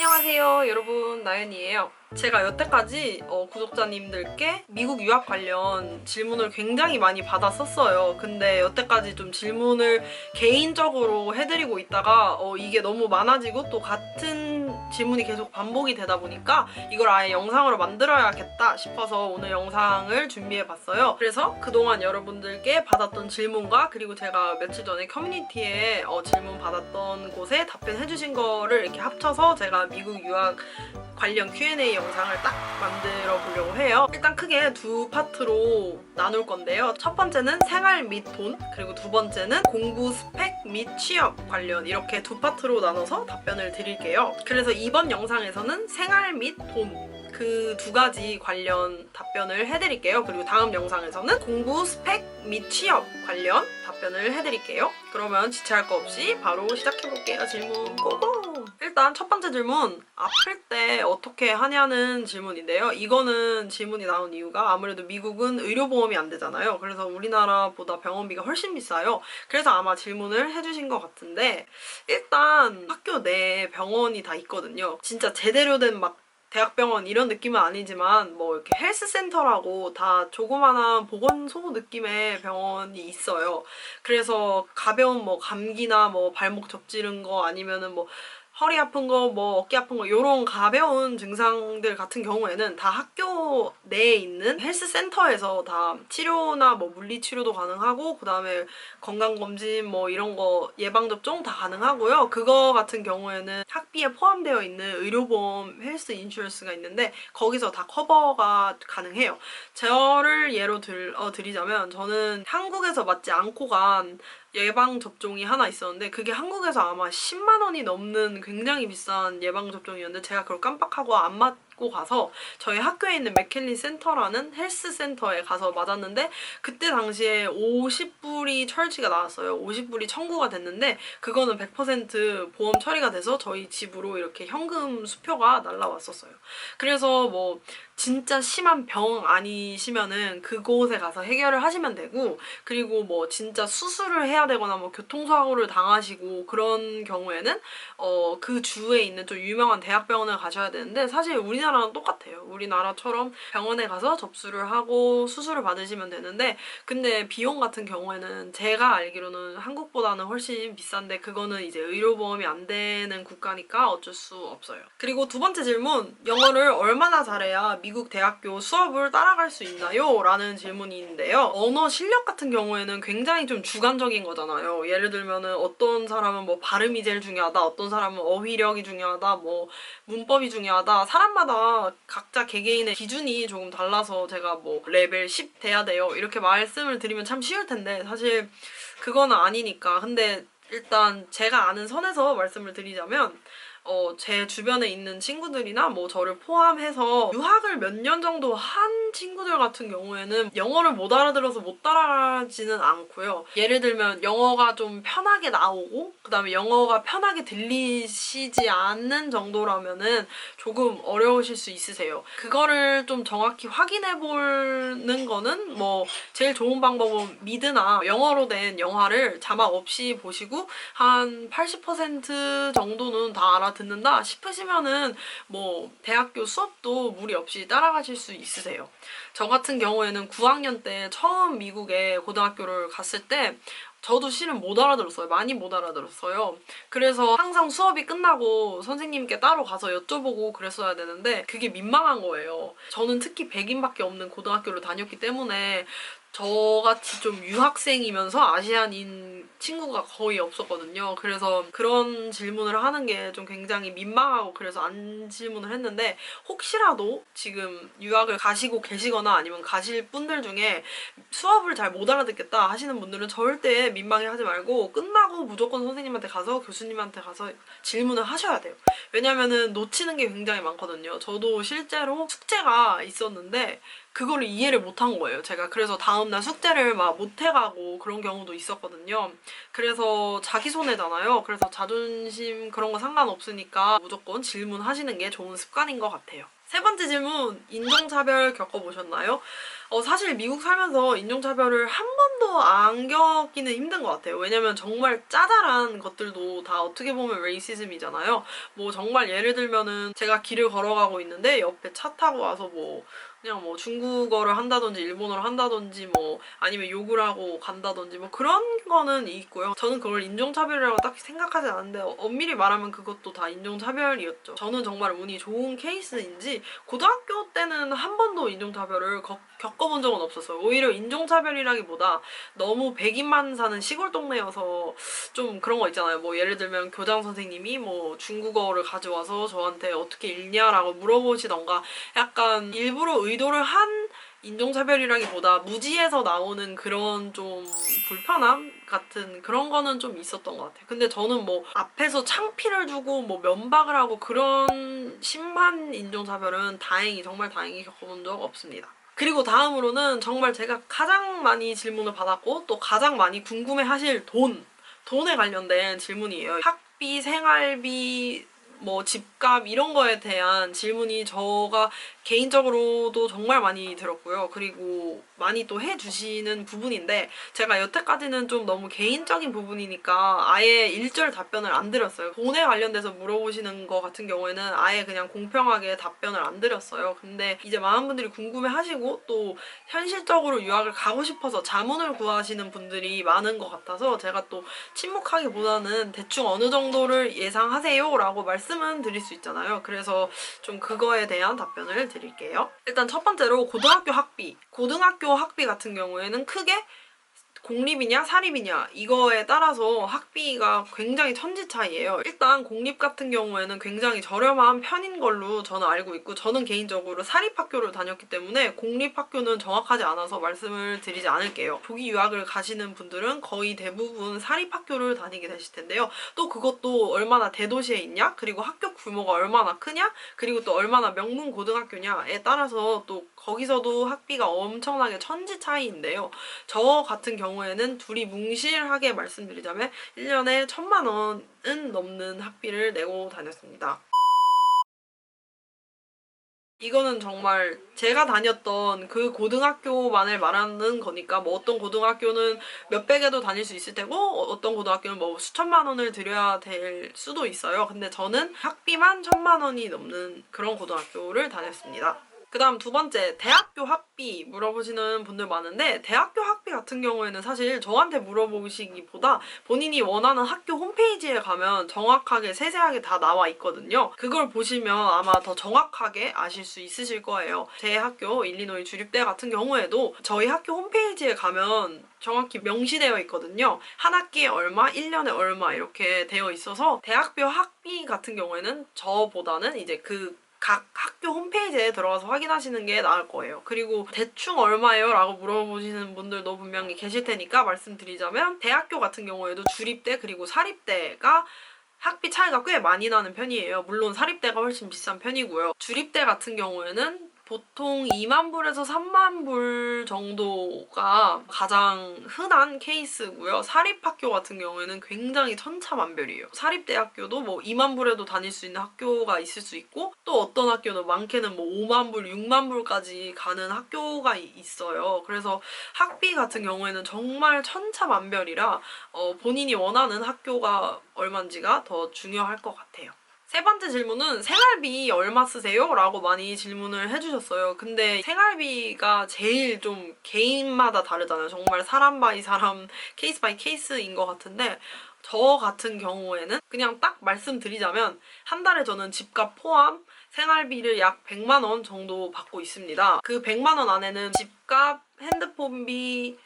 안녕하세요 여러분, 나연이에요. 제가 여태까지 구독자님들께 미국 유학 관련 질문을 굉장히 많이 받았었어요. 근데 여태까지 좀 질문을 개인적으로 해드리고 있다가 이게 너무 많아지고 또 같은 질문이 계속 반복이 되다 보니까 이걸 아예 영상으로 만들어야겠다 싶어서 오늘 영상을 준비해봤어요. 그래서 그동안 여러분들께 받았던 질문과 그리고 제가 며칠 전에 커뮤니티에 질문 받았던 곳에 답변해주신 거를 이렇게 합쳐서 제가 미국 유학 관련 Q&A 영상을 딱 만들어 보려고 해요. 일단 크게 두 파트로 나눌 건데요. 첫 번째는 생활 및 돈, 그리고 두 번째는 공부 스펙 및 취업 관련, 이렇게 두 파트로 나눠서 답변을 드릴게요. 그래서 이번 영상에서는 생활 및 돈, 그 두 가지 관련 답변을 해드릴게요. 그리고 다음 영상에서는 공부 스펙 및 취업 관련 답변을 해드릴게요. 그러면 지체할 거 없이 바로 시작해볼게요. 질문 고고! 일단 첫 번째 질문, 아플 때 어떻게 하냐는 질문인데요. 이거는 질문이 나온 이유가 아무래도 미국은 의료보험이 안 되잖아요. 그래서 우리나라보다 병원비가 훨씬 비싸요. 그래서 아마 질문을 해주신 것 같은데, 일단 학교 내에 병원이 다 있거든요. 진짜 제대로 된 막 대학병원 이런 느낌은 아니지만 뭐 이렇게 헬스센터라고 다 조그만한 보건소 느낌의 병원이 있어요. 그래서 가벼운 뭐 감기나 뭐 발목 접지른 거 아니면은 뭐 허리 아픈 거, 뭐 어깨 아픈 거, 이런 가벼운 증상들 같은 경우에는 다 학교 내에 있는 헬스센터에서 다 치료나 뭐 물리치료도 가능하고, 그 다음에 건강검진 뭐 이런 거 예방접종 다 가능하고요. 그거 같은 경우에는 학비에 포함되어 있는 의료보험 헬스 인슈런스가 있는데 거기서 다 커버가 가능해요. 저를 예로 드리자면 저는 한국에서 맞지 않고 간 예방접종이 하나 있었는데 그게 한국에서 아마 10만 원이 넘는 굉장히 비싼 예방접종이었는데 제가 그걸 깜빡하고 안 맞고 가서 저희 학교에 있는 맥켈리 센터라는 헬스 센터에 가서 맞았는데 그때 당시에 50불이 철치가 나왔어요. 50불이 청구가 됐는데 그거는 100% 보험 처리가 돼서 저희 집으로 이렇게 현금 수표가 날라왔었어요. 그래서 뭐 진짜 심한 병 아니시면은 그곳에 가서 해결을 하시면 되고, 그리고 뭐 진짜 수술을 해야 되거나 뭐 교통사고를 당하시고 그런 경우에는 그 주에 있는 좀 유명한 대학병원을 가셔야 되는데, 사실 우리나라랑 똑같아요. 우리나라처럼 병원에 가서 접수를 하고 수술을 받으시면 되는데, 근데 비용 같은 경우에는 제가 알기로는 한국보다는 훨씬 비싼데 그거는 이제 의료보험이 안 되는 국가니까 어쩔 수 없어요. 그리고 두 번째 질문, 영어를 얼마나 잘해야 미국 대학교 수업을 따라갈 수 있나요? 라는 질문인데요. 언어 실력 같은 경우에는 굉장히 좀 주관적인 거잖아요. 예를 들면은 어떤 사람은 뭐 발음이 제일 중요하다, 어떤 사람은 어휘력이 중요하다, 뭐 문법이 중요하다. 사람마다 각자 개개인의 기준이 조금 달라서 제가 뭐 레벨 10 돼야 돼요 이렇게 말씀을 드리면 참 쉬울 텐데 사실 그거는 아니니까. 근데 일단 제가 아는 선에서 말씀을 드리자면 제 주변에 있는 친구들이나 뭐 저를 포함해서 유학을 몇 년 정도 한 친구들 같은 경우에는 영어를 못 알아들어서 못 따라가지는 않고요. 예를 들면 영어가 좀 편하게 나오고 그 다음에 영어가 편하게 들리시지 않는 정도라면은 조금 어려우실 수 있으세요. 그거를 좀 정확히 확인해보는 거는 뭐 제일 좋은 방법은 미드나 영어로 된 영화를 자막 없이 보시고 한 80% 정도는 다 알아듣는다 싶으시면은 뭐 대학교 수업도 무리 없이 따라가실 수 있으세요. 저 같은 경우에는 9학년 때 처음 미국에 고등학교를 갔을 때 저도 실은 못 알아들었어요. 많이 못 알아들었어요. 그래서 항상 수업이 끝나고 선생님께 따로 가서 여쭤보고 그랬어야 되는데 그게 민망한 거예요. 저는 특히 백인밖에 없는 고등학교를 다녔기 때문에 저같이 좀 유학생이면서 아시안인 친구가 거의 없었거든요. 그래서 그런 질문을 하는 게 좀 굉장히 민망하고 그래서 안 질문을 했는데, 혹시라도 지금 유학을 가시고 계시거나 아니면 가실 분들 중에 수업을 잘 못 알아듣겠다 하시는 분들은 절대 민망해하지 말고 끝나고 무조건 선생님한테 가서 교수님한테 가서 질문을 하셔야 돼요. 왜냐면은 놓치는 게 굉장히 많거든요. 저도 실제로 숙제가 있었는데 그거를 이해를 못한 거예요, 제가. 그래서 다음날 숙제를 막 못해가고 그런 경우도 있었거든요. 그래서 자기 손해잖아요. 그래서 자존심 그런 거 상관없으니까 무조건 질문하시는 게 좋은 습관인 것 같아요. 세 번째 질문, 인종차별 겪어보셨나요? 사실 미국 살면서 인종차별을 한 번도 안 겪기는 힘든 것 같아요. 왜냐면 정말 짜잘한 것들도 다 어떻게 보면 레이시즘이잖아요. 뭐 정말 예를 들면은 제가 길을 걸어가고 있는데 옆에 차 타고 와서 뭐 그냥 뭐 중국어를 한다든지 일본어를 한다든지 뭐 아니면 욕을 하고 간다든지 뭐 그런 거는 있고요. 저는 그걸 인종차별이라고 딱히 생각하지 않는데 엄밀히 말하면 그것도 다 인종차별이었죠. 저는 정말 운이 좋은 케이스인지 고등학교 때는 한 번도 인종차별을 겪어본 적은 없었어요. 오히려 인종차별이라기보다 너무 백인만 사는 시골 동네여서 좀 그런 거 있잖아요. 뭐 예를 들면 교장 선생님이 뭐 중국어를 가져와서 저한테 어떻게 읽냐라고 물어보시던가 약간 일부러 의도를 한 인종차별이라기보다 무지에서 나오는 그런 좀 불편함 같은 그런 거는 좀 있었던 것 같아요. 근데 저는 뭐 앞에서 창피를 주고 뭐 면박을 하고 그런 심한 인종차별은 다행히 정말 다행히 겪어본 적 없습니다. 그리고 다음으로는 정말 제가 가장 많이 질문을 받았고 또 가장 많이 궁금해하실 돈에 관련된 질문이에요. 학비, 생활비, 뭐 집값 이런 거에 대한 질문이 저가 개인적으로도 정말 많이 들었고요. 그리고 많이 또 해주시는 부분인데 제가 여태까지는 좀 너무 개인적인 부분이니까 아예 일절 답변을 안 드렸어요. 돈에 관련돼서 물어보시는 거 같은 경우에는 아예 그냥 공평하게 답변을 안 드렸어요. 근데 이제 많은 분들이 궁금해하시고 또 현실적으로 유학을 가고 싶어서 자문을 구하시는 분들이 많은 것 같아서 제가 또 침묵하기보다는 대충 어느 정도를 예상하세요 라고 말씀은 드릴 수 있잖아요. 그래서 좀 그거에 대한 답변을 드릴게요. 일단 첫 번째로 고등학교 학비. 고등학교 학비 같은 경우에는 크게 공립이냐 사립이냐 이거에 따라서 학비가 굉장히 천지 차이예요. 일단 공립 같은 경우에는 굉장히 저렴한 편인 걸로 저는 알고 있고 저는 개인적으로 사립학교를 다녔기 때문에 공립학교는 정확하지 않아서 말씀을 드리지 않을게요. 조기 유학을 가시는 분들은 거의 대부분 사립학교를 다니게 되실 텐데요. 또 그것도 얼마나 대도시에 있냐 그리고 학교 규모가 얼마나 크냐 그리고 또 얼마나 명문 고등학교냐에 따라서 또 거기서도 학비가 엄청나게 천지 차이인데요. 저 같은 경우에는 둘이 뭉실하게 말씀드리자면 1년에 1,000만 원은 넘는 학비를 내고 다녔습니다. 이거는 정말 제가 다녔던 그 고등학교만을 말하는 거니까 뭐 어떤 고등학교는 몇백에도 다닐 수 있을 테고 어떤 고등학교는 뭐 수천만 원을 들여야 될 수도 있어요. 근데 저는 학비만 1,000만 원이 넘는 그런 고등학교를 다녔습니다. 그 다음 두 번째, 대학교 학비 물어보시는 분들 많은데 대학교 학비 같은 경우에는 사실 저한테 물어보시기보다 본인이 원하는 학교 홈페이지에 가면 정확하게 세세하게 다 나와 있거든요. 그걸 보시면 아마 더 정확하게 아실 수 있으실 거예요. 제 학교 일리노이 주립대 같은 경우에도 저희 학교 홈페이지에 가면 정확히 명시되어 있거든요. 한 학기에 얼마, 1년에 얼마 이렇게 되어 있어서 대학교 학비 같은 경우에는 저보다는 이제 각 학교 홈페이지에 들어가서 확인하시는 게 나을 거예요. 그리고 대충 얼마예요? 라고 물어보시는 분들도 분명히 계실 테니까 말씀드리자면 대학교 같은 경우에도 주립대 그리고 사립대가 학비 차이가 꽤 많이 나는 편이에요. 물론 사립대가 훨씬 비싼 편이고요. 주립대 같은 경우에는 보통 2만 불에서 3만 불 정도가 가장 흔한 케이스고요. 사립학교 같은 경우에는 굉장히 천차만별이에요. 사립대학교도 뭐 2만 불에도 다닐 수 있는 학교가 있을 수 있고 또 어떤 학교는 많게는 뭐 5만 불, 6만 불까지 가는 학교가 있어요. 그래서 학비 같은 경우에는 정말 천차만별이라 본인이 원하는 학교가 얼마인지가 더 중요할 것 같아요. 세 번째 질문은 생활비 얼마 쓰세요? 라고 많이 질문을 해주셨어요. 근데 생활비가 제일 좀 개인마다 다르잖아요. 정말 사람 바이 사람, 케이스 바이 케이스인 것 같은데 저 같은 경우에는 그냥 딱 말씀드리자면 한 달에 저는 집값 포함 생활비를 약 100만 원 정도 받고 있습니다. 그 100만 원 안에는 집값, 핸드폰비,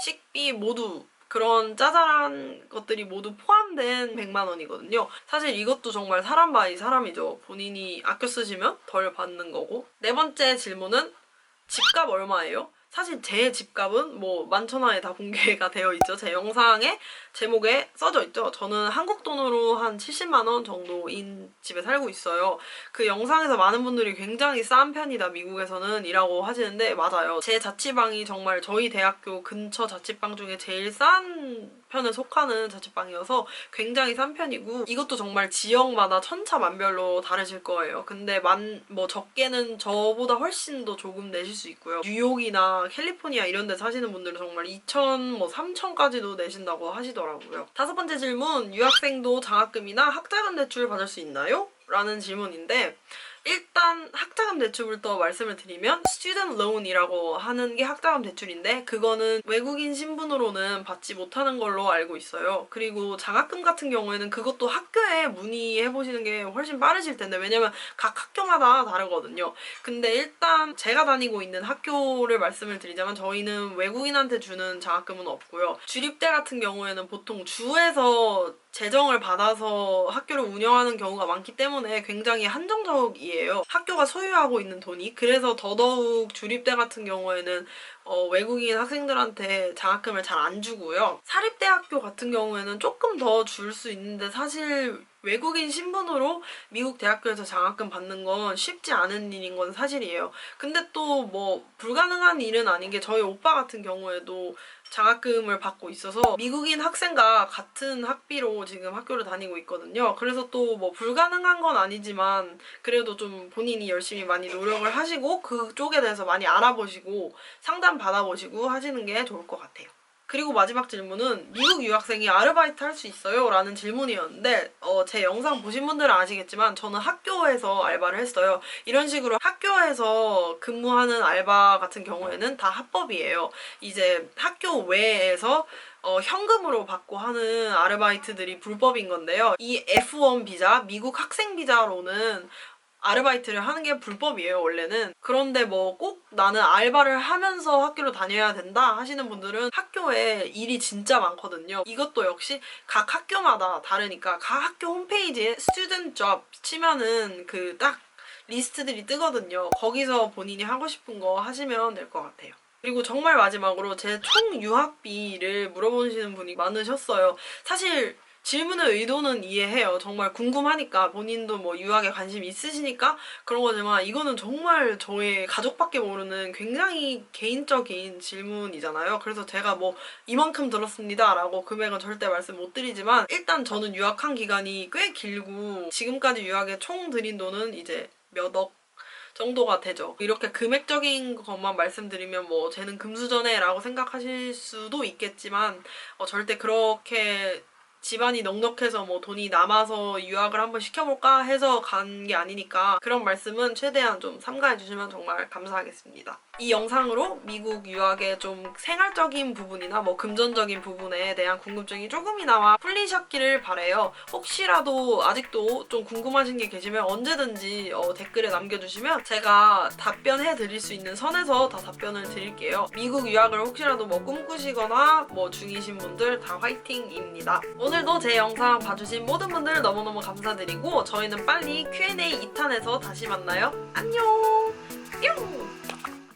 식비 모두 그런 짜잘한 것들이 모두 포함된 100만 원이거든요. 사실 이것도 정말 사람 바이 사람이죠. 본인이 아껴 쓰시면 덜 받는 거고. 네 번째 질문은 집값 얼마예요? 사실 제 집값은 뭐 만천하에 다 공개가 되어 있죠. 제 영상에 제목에 써져 있죠. 저는 한국 돈으로 한 70만 원 정도인 집에 살고 있어요. 그 영상에서 많은 분들이 굉장히 싼 편이다 미국에서는 이라고 하시는데 맞아요. 제 자취방이 정말 저희 대학교 근처 자취방 중에 제일 싼 편에 속하는 자취방이어서 굉장히 싼 편이고 이것도 정말 지역마다 천차만별로 다르실 거예요. 근데 뭐 적게는 저보다 훨씬 더 조금 내실 수 있고요. 뉴욕이나 캘리포니아 이런 데 사시는 분들은 정말 2천, 뭐 3천까지도 내신다고 하시더라고요. 5번째 질문, 유학생도 장학금이나 학자금 대출 받을 수 있나요? 라는 질문인데 일단 학자금 대출부터 말씀을 드리면 student loan이라고 하는 게 학자금 대출인데 그거는 외국인 신분으로는 받지 못하는 걸로 알고 있어요. 그리고 장학금 같은 경우에는 그것도 학교에 문의해보시는 게 훨씬 빠르실 텐데 왜냐면 각 학교마다 다르거든요. 근데 일단 제가 다니고 있는 학교를 말씀을 드리자면 저희는 외국인한테 주는 장학금은 없고요. 주립대 같은 경우에는 보통 주에서 재정을 받아서 학교를 운영하는 경우가 많기 때문에 굉장히 한정적이에요. 학교가 소유하고 있는 돈이. 그래서 더더욱 주립대 같은 경우에는 외국인 학생들한테 장학금을 잘 안 주고요. 사립대학교 같은 경우에는 조금 더 줄 수 있는데 사실 외국인 신분으로 미국 대학교에서 장학금 받는 건 쉽지 않은 일인 건 사실이에요. 근데 또 뭐 불가능한 일은 아닌 게 저희 오빠 같은 경우에도 장학금을 받고 있어서 미국인 학생과 같은 학비로 지금 학교를 다니고 있거든요. 그래서 또 뭐 불가능한 건 아니지만 그래도 좀 본인이 열심히 많이 노력을 하시고 그쪽에 대해서 많이 알아보시고 상담 받아보시고 하시는 게 좋을 것 같아요. 그리고 마지막 질문은 미국 유학생이 아르바이트 할 수 있어요? 라는 질문이었는데 제 영상 보신 분들은 아시겠지만 저는 학교에서 알바를 했어요. 이런 식으로 학교에서 근무하는 알바 같은 경우에는 다 합법이에요. 이제 학교 외에서 현금으로 받고 하는 아르바이트들이 불법인 건데요. 이 F1 비자, 미국 학생 비자로는 아르바이트를 하는 게 불법이에요, 원래는. 그런데 뭐 꼭 나는 알바를 하면서 학교를 다녀야 된다 하시는 분들은 학교에 일이 진짜 많거든요. 이것도 역시 각 학교마다 다르니까 각 학교 홈페이지에 student job 치면은 그 딱 리스트들이 뜨거든요. 거기서 본인이 하고 싶은 거 하시면 될 것 같아요. 그리고 정말 마지막으로 제 총 유학비를 물어보시는 분이 많으셨어요. 사실 질문의 의도는 이해해요. 정말 궁금하니까 본인도 뭐 유학에 관심 있으시니까 그런 거지만 이거는 정말 저의 가족밖에 모르는 굉장히 개인적인 질문이잖아요. 그래서 제가 뭐 이만큼 들었습니다 라고 금액은 절대 말씀 못 드리지만 일단 저는 유학한 기간이 꽤 길고 지금까지 유학에 총 들인 돈은 이제 몇 억 정도가 되죠. 이렇게 금액적인 것만 말씀드리면 뭐 쟤는 금수저네 라고 생각하실 수도 있겠지만 절대 그렇게 집안이 넉넉해서 뭐 돈이 남아서 유학을 한번 시켜볼까 해서 간 게 아니니까 그런 말씀은 최대한 좀 삼가해 주시면 정말 감사하겠습니다. 이 영상으로 미국 유학의 좀 생활적인 부분이나 뭐 금전적인 부분에 대한 궁금증이 조금이나마 풀리셨기를 바라요. 혹시라도 아직도 좀 궁금하신 게 계시면 언제든지 댓글에 남겨주시면 제가 답변해 드릴 수 있는 선에서 다 답변을 드릴게요. 미국 유학을 혹시라도 뭐 꿈꾸시거나 뭐 중이신 분들 다 화이팅입니다. 오늘도 제 영상 봐주신 모든 분들 너무너무 감사드리고 저희는 빨리 Q&A 2탄에서 다시 만나요. 안녕!